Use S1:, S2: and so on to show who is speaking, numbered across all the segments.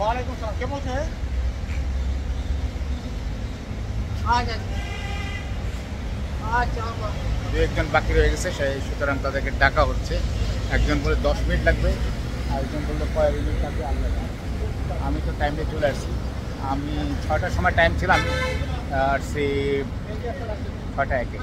S1: ওয়ালাইকুম আসসালাম, কে বলছে? দু একজন বাকি রয়ে গেছে, সেই সুতরাং তাদেরকে ডাকা হচ্ছে। একজন বলে 10 মিনিট লাগবে, আরেকজন বললো কয়েক মিনিট লাগবে। আমি তো টাইমে চলে আসছি। আমি 6টার সময় টাইম ছিল, আমি আসছি 6টা 1-এ।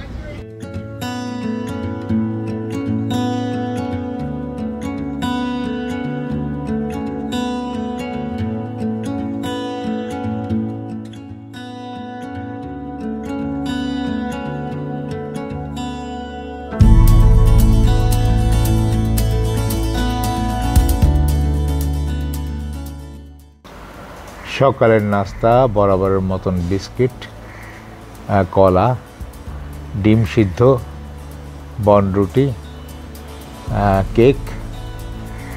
S1: সকালের নাস্তা বরাবরের মতন বিস্কিট, কলা, ডিম সিদ্ধ, বনরুটি, কেক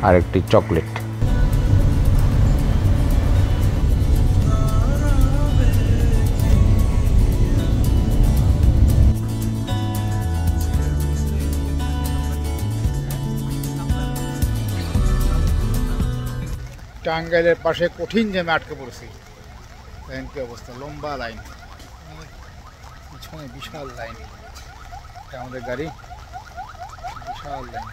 S1: আর একটি চকলেট। টাঙ্গাইলের পাশে কঠিন জ্যামে আটকে পড়েছি। দেখেন কি অবস্থা, লম্বা লাইন, পিছনে বিশাল লাইন। এটা আমাদের গাড়ি, বিশাল লাইন।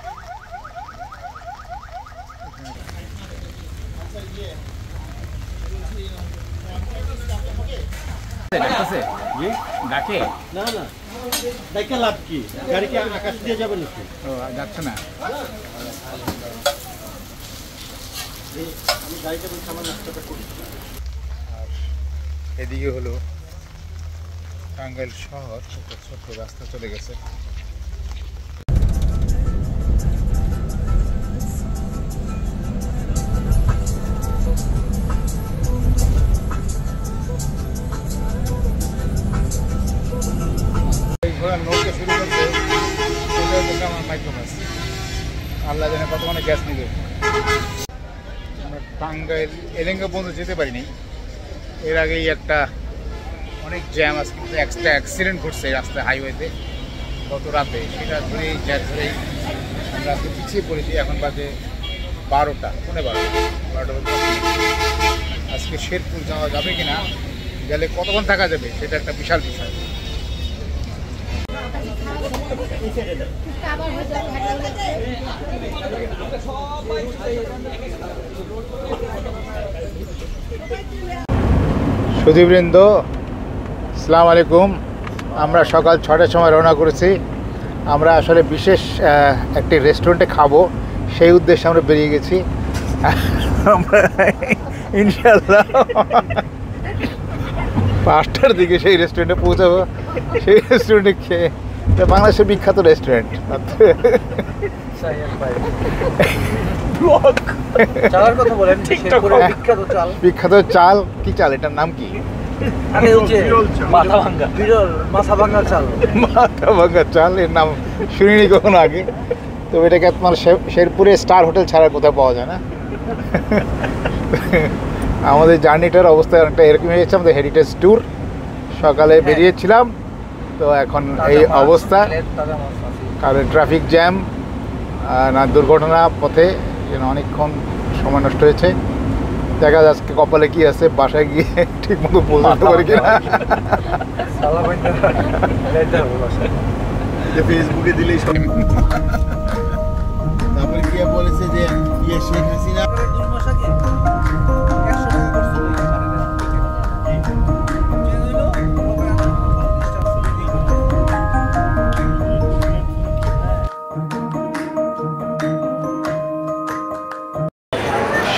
S1: ডাকে
S2: না না, ডাকে লাভ কি? গাড়ি কি আকাশ দিয়ে যাবে নাকি?
S1: ও যাচ্ছে না।
S2: আমি গাড়িটা বলছি আমার রাস্তাটা করি।
S1: আর এদিকে হলো টাঙ্গাইল শহর, একটা ছোট্ট রাস্তা চলে গেছে। নৌকা শুরু করছে, আমার মাইক্রোবাস, আল্লাহ জানে কতক্ষণে গ্যাস নিবে। আমরা টাঙ্গাইল এলেঙ্গা পর্যন্ত যেতে পারিনি। এর আগেই একটা অনেক জ্যাম, আজকে একটা অ্যাক্সিডেন্ট ঘটছে রাস্তায়, হাইওয়েতে গত রাতে। সেটা ধরেই জ্যাম ধরেই আমরা আজকে পিছিয়ে পড়েছি। এখন বাজে 12টা, পৌনে 12টা বলতে। আজকে শেরপুর যাওয়া যাবে কিনা, গেলে কতক্ষণ থাকা যাবে, সেটা একটা বিশাল বিষয়। সুধীবৃন্দ, আসসালামু আলাইকুম। আমরা সকাল 6টার সময় রওনা করেছি। আমরা আসলে বিশেষ একটি রেস্টুরেন্টে খাবো, সেই উদ্দেশ্যে আমরা বেরিয়ে গেছি। আমরা ইনশাল্লাহ 5টার দিকে সেই রেস্টুরেন্টে পৌঁছাবো। সেই রেস্টুরেন্টে খেয়ে, বাংলাদেশের বিখ্যাত রেস্টুরেন্ট, বিখ্যাত চাল। কি চাল, এটার নাম কি? মাথা ভাঙ্গা চাল, এর নাম শুনিনি কখনো আগে। তো এটাকে তোমার শেরপুরে স্টার হোটেল ছাড়া কোথাও পাওয়া যায় না। আমাদের জার্নিটার অবস্থা অনেকটা এরকম হয়েছে। আমাদের হেরিটেজ ট্যুর, সকালে বেরিয়েছিলাম, তো এখন এই অবস্থা। কারণ ট্রাফিক জ্যাম, না দুর্ঘটনা পথে, অনেকক্ষণ সময় নষ্ট হয়েছে। দেখা যাচ্ছে কপালে কি আছে, বাসায় গিয়ে ঠিক মতো পৌঁছাতে পারি কিনা।
S2: ফেসবুকে দিলেই তারপরে গিয়ে বলেছে যে শেখ হাসিনা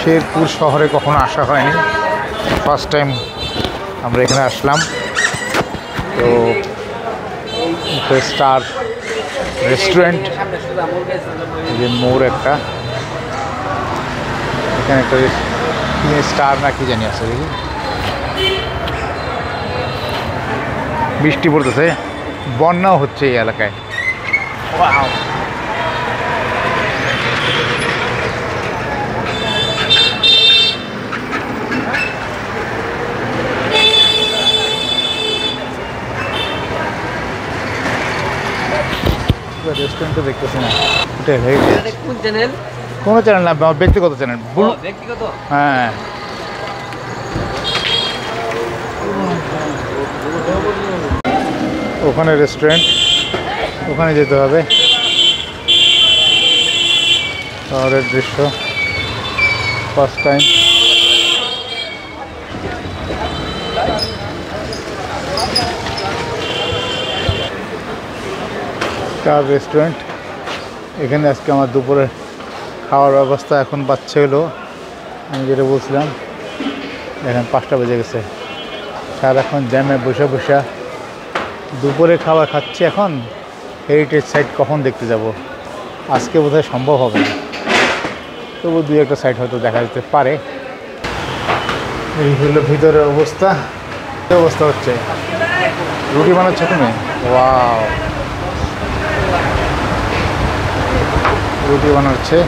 S1: শেরপুর শহরে কখনো আসা হয়নি, ফার্স্ট টাইম আমরা এখানে আসলাম। তো স্টার রেস্টুরেন্ট, যে মোড় একটা, এখানে একটা স্টার না কি জানি আছে। দেখি বৃষ্টি পড়তেছে, বন্যাও হচ্ছে এই এলাকায়। রেস্টুরেন্টে দেখতেছি না,
S3: কোন চ্যানেল?
S1: কোনো চ্যানেল না, ব্যক্তিগত চ্যানেল।
S3: ব্যক্তিগত?
S1: হ্যাঁ, ওখানে রেস্টুরেন্ট, ওখানে যেতে হবে। শহরের দৃশ্য ফার্স্ট টাইম। স্টার রেস্টুরেন্ট, এখানে আজকে আমার দুপুরে খাওয়ার ব্যবস্থা। এখন বাচ্চা হলো, আমি যেটা বলছিলাম, এখন 5টা বেজে গেছে। সারাক্ষণ জ্যামে বসে বসে দুপুরে খাবার খাচ্ছি। এখন হেরিটেজ সাইট কখন দেখতে যাব? আজকে বোধহয় সম্ভব হবে না, তবু 2-1টা সাইট হয়তো দেখা যেতে পারে। এই হলো ভিতরের অবস্থা। কী অবস্থা হচ্ছে? রুটি বানাচ্ছ তুমি? ওয়াও, রুটি বানাচ্ছে।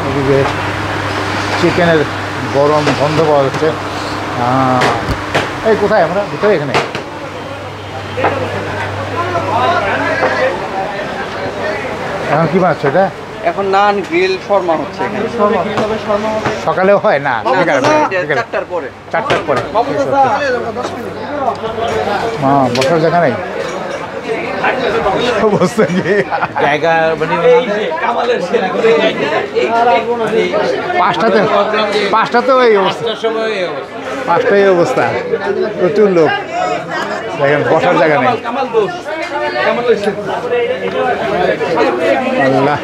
S1: এদিকে চিকেনের গরম গন্ধ পাওয়া যাচ্ছে। এই কোথায় আমরা? ভিতরে, এখানে। এখন কি বানাচ্ছ এটা?
S3: এখন নান গ্রিল শর্মা হচ্ছে এখানে।
S1: সকালেও হয় না?
S3: 4টার পরে।
S1: 4টার পরে বসার জায়গা নেই। অবস্থা কি?
S2: জায়গা মানে
S1: 5টাতেও এই অবস্থা। 5টায় অবস্থা, প্রচুর লোক। দেখেন বসার জায়গা নেই। আল্লাহ,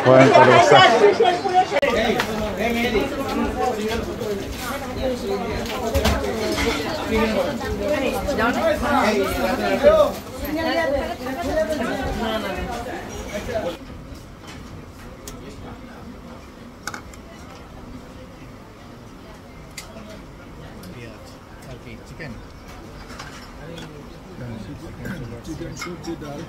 S1: ভয়ঙ্কর অবস্থা। চিকেন, সবজি, ডাল।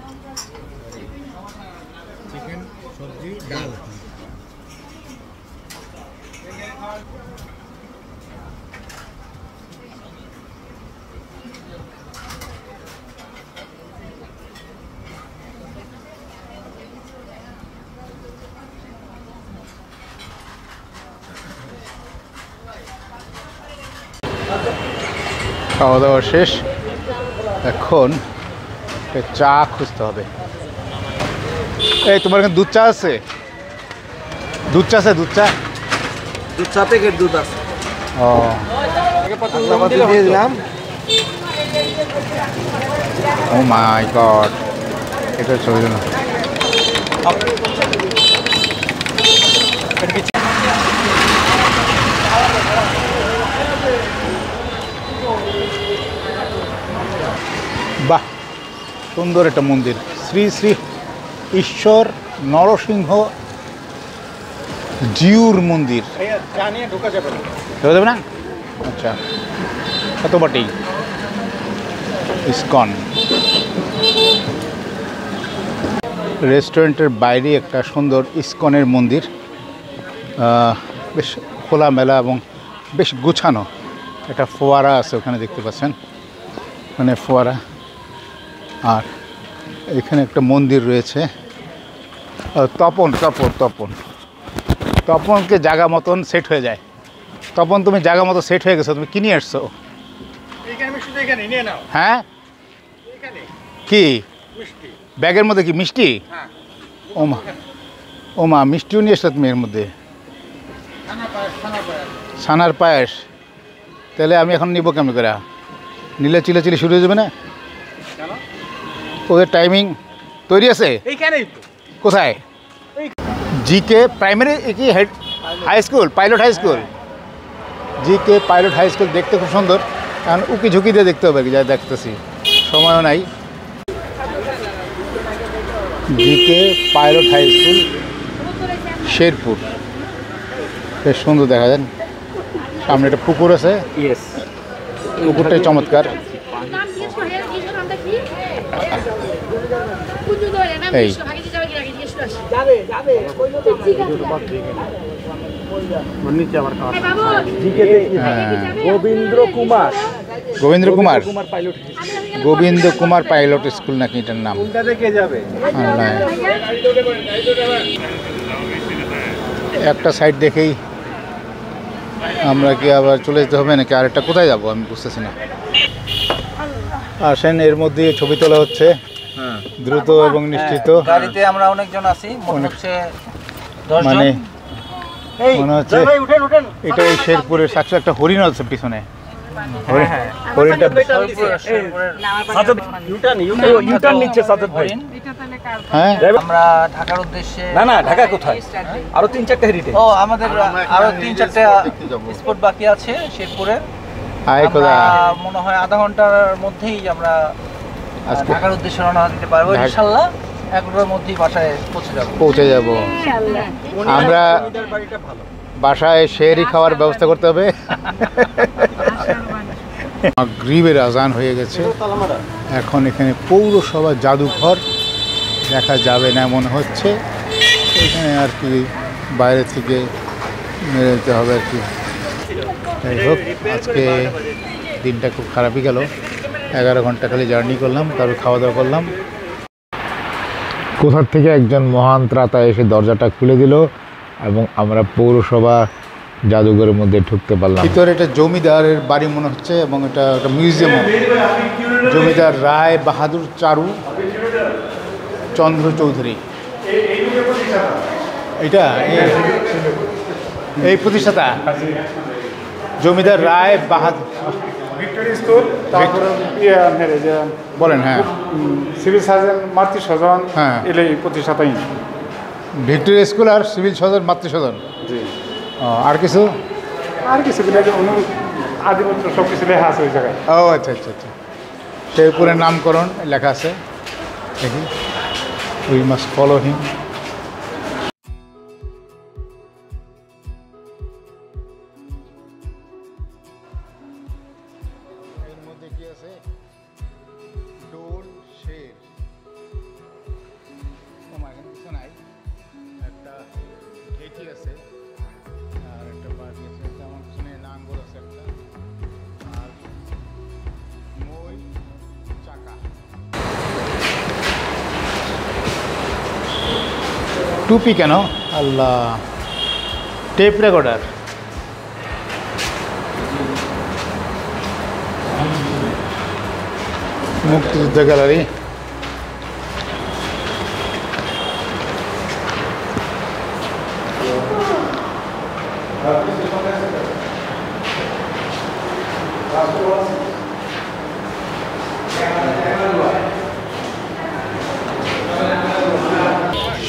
S1: খাওয়া দাওয়া শেষ, এখন চা খুঁজতে হবে। এই তোমার এখানে দুধ চা আছে? দুধ চা আছে? দুধ চা,
S3: দুধ চা প্যাকেট দুধ আছে।
S1: ও
S3: দিয়ে দিলাম।
S1: ও মাই গড, এটা চলে গেল। বাহ, সুন্দর একটা মন্দির। শ্রী শ্রী ঈশ্বর নরসিংহ জিউর মন্দির। ঢোকা যাবে না? আচ্ছা, কত বটেই। ইসকন রেস্টুরেন্টের বাইরে একটা সুন্দর ইসকনের মন্দির, বেশ খোলামেলা এবং বেশ গুছানো। একটা ফোয়ারা আছে ওখানে, দেখতে পাচ্ছেন, মানে ফোয়ারা। আর এখানে একটা মন্দির রয়েছে। তপন তপন তপন তপনকে জায়গা মতন সেট হয়ে যায়। তপন, তুমি জায়গা মতো সেট হয়ে গেছো, তুমি কি নিয়ে আসছো? হ্যাঁ, কি ব্যাগের মধ্যে? কি মিষ্টি? ওমা ওমা, মিষ্টিও নিয়ে এসছো তুমি এর মধ্যে? ছানার পায়েস। তাহলে আমি এখন নিব কেমন করে? নিলে চিলাচিলি শুরু হয়ে যাবে না? ওদের টাইমিং তৈরি আছে? কোথায়? জিকে প্রাইমারি কি high school, pilot high school? GK pilot high school দেখতে খুব সুন্দর, কারণ উকি ঝুঁকি দিয়ে দেখতে হবে, যা দেখতেছি, সময়ও নাই। GK pilot high school, Sherpur. বেশ সুন্দর দেখা যায়। সামনে একটা পুকুর আছে, পুকুরটাই চমৎকার। এই
S2: গোবিন্দ্র কুমার
S1: পাইলট স্কুল নাকি এটার নাম? একটা সাইড দেখেই আমরা কি আবার চলে যেতে হবে নাকি আরেকটা? কোথায় যাবো আমি বুঝতেছি না। আসেন, এর মধ্যে ছবি তোলা হচ্ছে দ্রুত এবং নিশ্চিত।
S3: গাড়িতে আমরা অনেকজন আছি, মনে হচ্ছে 10 জন।
S1: মানে মনে হচ্ছে এটা এই শেরপুরের সাথে একটা হরিণ আছে পিছনে। হরিণটা
S2: ইউটার্ন নিচ্ছে সাজেদ ভাই।
S1: হ্যাঁ,
S3: আমরা ঢাকার উদ্দেশ্যে
S2: না ঢাকা কোথায়, আরো 3-4টা হেরিটেজ।
S3: ও আমাদের আরো 3-4টা স্পট বাকি আছে শেরপুরে।
S1: আয় খোদা,
S3: মনে হয় আধা ঘন্টার মধ্যেই আমরা
S1: আজকে
S3: ঢাকার উদ্দেশ্যে রওনা দিতে পারবো ইনশাআল্লাহ। 1 ঘন্টার মধ্যেই বাসায় পৌঁছে যাব।
S1: আমরা বাসায় শেহরি খাওয়ার ব্যবস্থা করতে হবে। মাগরিবের আজান হয়ে গেছে, এখন এখানে পৌরসভা জাদুঘর দেখা যাবে না মনে হচ্ছে। এখানে আর কি বাইরে থেকে মেরে দিতে হবে আর কি। যাই হোক, আজকে দিনটা খুব খারাপই গেল। 11 ঘন্টা খালি জার্নি করলাম, তারপর খাওয়া দাওয়া করলাম। কোথার থেকে একজন মহান ত্রাতা এসে দরজাটা খুলে দিল এবং আমরা পৌরসভা জাদুঘরের মধ্যে ঢুকতে পারলাম। ভিতরে এটা জমিদারের বাড়ি মনে হচ্ছে এবং এটা একটা মিউজিয়াম। জমিদার রায় বাহাদুর চারু চন্দ্র চৌধুরী, এটা এই প্রতিষ্ঠাতা জমিদার রায় বাহাদুর।
S4: ভিক্টোরিয়া স্কুল, তারপরে
S1: বলেন। হ্যাঁ,
S4: সিভিল সার্জন মাতৃ সজন,
S1: হ্যাঁ,
S4: এলে প্রতিষ্ঠাতাই।
S1: ভিক্টোরিয়া স্কুল আর সিভিল সদন মাতৃসদন।
S4: জি,
S1: আর কিছু
S4: আদিপত্র সব কিছু লেখা আছে ওই জায়গায়।
S1: ও আচ্ছা আচ্ছা আচ্ছা, শেরপুরের নামকরণ লেখা আছে। দেখি, উই মাস্ট ফলো হিম। এর মধ্যে কি আছে? ডোল শের। এখানে কিছু নাই, একটা ঢেকি আছে আর একটা বাড়ি আছে, আমার পিছনে নাঙ্গল আছে একটা, আর মই চাকা। টুপি কেন? আল্লাহ, টেপ রেকর্ডার। মুক্তিযুদ্ধ গ্যালারি।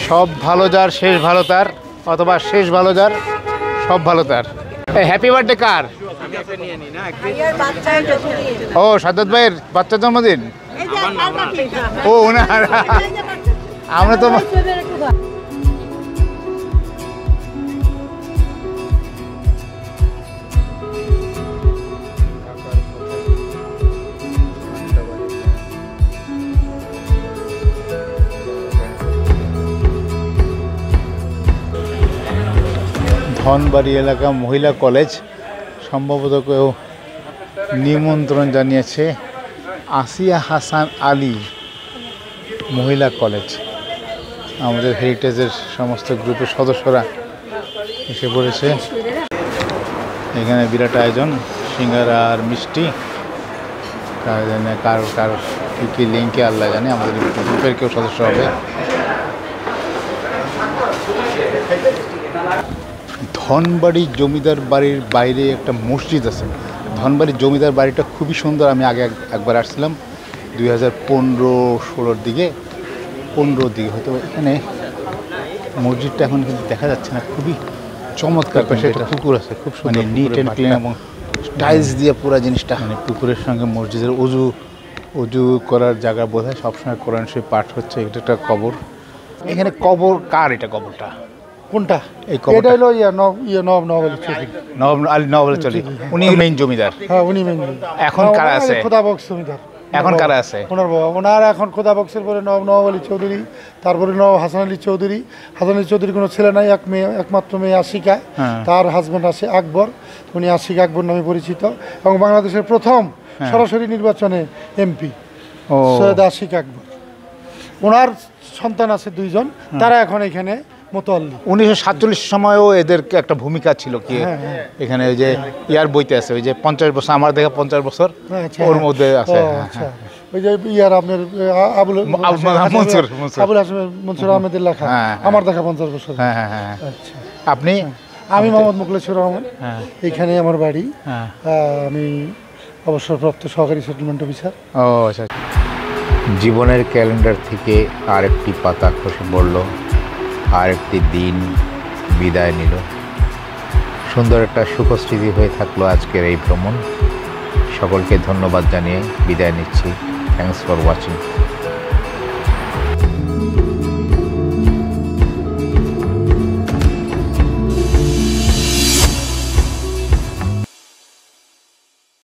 S1: সব ভালো যার শেষ ভালো তার, অথবা শেষ ভালো যার সব ভালো তার। হ্যাপি বার্থডে কার? ও সাদ্দাত ভাইয়ের বাচ্চার জন্মদিন। ও ওনার, আমরা তো ধনবাড়ি এলাকা মহিলা কলেজ, সম্ভবত কেউ নিমন্ত্রণ জানিয়েছে। আসিয়া হাসান আলী মহিলা কলেজ। আমাদের হেরিটেজের সমস্ত গ্রুপের সদস্যরা এসে পড়েছে। এখানে বিরাট আয়োজন, সিঙ্গারা আর মিষ্টি। কার জানে কার কার কী কী লিঙ্কে আল্লাহ জানে, আমাদের গ্রুপের কেউ সদস্য হবে। ধনবাড়ি জমিদার বাড়ির বাইরে একটা মসজিদ আছে। ধনবাড়ির জমিদার বাড়িটা খুবই সুন্দর। আমি আগে একবার আসছিলাম 2015-16 দিকে, 15 দিকে হয়তো। এখানে মসজিদটা এখন কিন্তু দেখা যাচ্ছে না, খুবই চমৎকার। পাশে একটা পুকুর আছে, খুব সুন্দর, নিট অ্যান্ড ক্লিন এবং টাইলস দিয়ে পুরো জিনিসটা। মানে পুকুরের সঙ্গে মসজিদের অজু করার জায়গা বোধহয় সবসময় কোরআন শরীফ পাঠ হচ্ছে। এটা একটা কবর। এখানে কবর কার? এটা কবরটা কোনটা? এই কবরটা
S4: হলো নবাব আলী চৌধুরী।
S1: নবাব আলী চৌধুরী, উনি মেইন জমিদার।
S4: হ্যাঁ, উনি মেইন।
S1: এখন কারা আছে?
S4: খোদাবক্স জমিদার।
S1: এখন কারা আছে?
S4: ওনার বাবা। ওনার এখন খোদাবক্সের পরে নবাব আলী চৌধুরী, তারপরে নবাব হাসান আলী চৌধুরী। হাসান আলী চৌধুরীর কোনো ছেলে নাই, একমাত্র মেয়ে আশিকা। তার হাজব্যান্ড আছে আকবর, উনি আশিকা আকবর নামে পরিচিত এবং বাংলাদেশের প্রথম সরাসরি নির্বাচনে এমপি সৈয়দ আশিক আকবর। ওনার সন্তান আছে 2 জন, তারা এখন এখানে মোতাল্লি।
S5: 1947 সময়ও এদের একটা ভূমিকা ছিল কি এখানে ওই যে ইয়ার বইতে আছে ওই যে 50 বছর আমার দেখা 50 বছর
S4: আচ্ছা,
S5: ওর মধ্যে আছে।
S4: আচ্ছা ওই যে ইয়ার আপনার আবুল
S5: মনসুর
S4: আবুল হাসেম মনসুর আহমেদের লেখা আমার দেখা 50 বছর।
S5: হ্যাঁ হ্যাঁ হ্যাঁ।
S4: আচ্ছা
S5: আপনি?
S4: আমি মোহাম্মদ মুখলেসুর রহমান, এইখানে আমার বাড়ি।
S5: হ্যাঁ।
S4: আমি অবসরপ্রাপ্ত সহকারী সেটেলমেন্ট অফিসার।
S5: ও আচ্ছা। জীবনের ক্যালেন্ডার থেকে আরেকটি পাতা খসে পড়ল, আরেকটি দিন বিদায় নিল। সুন্দর একটা সুখস্মৃতি হয়ে থাকলো আজকের এই ভ্রমণ। সকলকে ধন্যবাদ জানিয়ে বিদায় নিচ্ছি। Thanks for watching.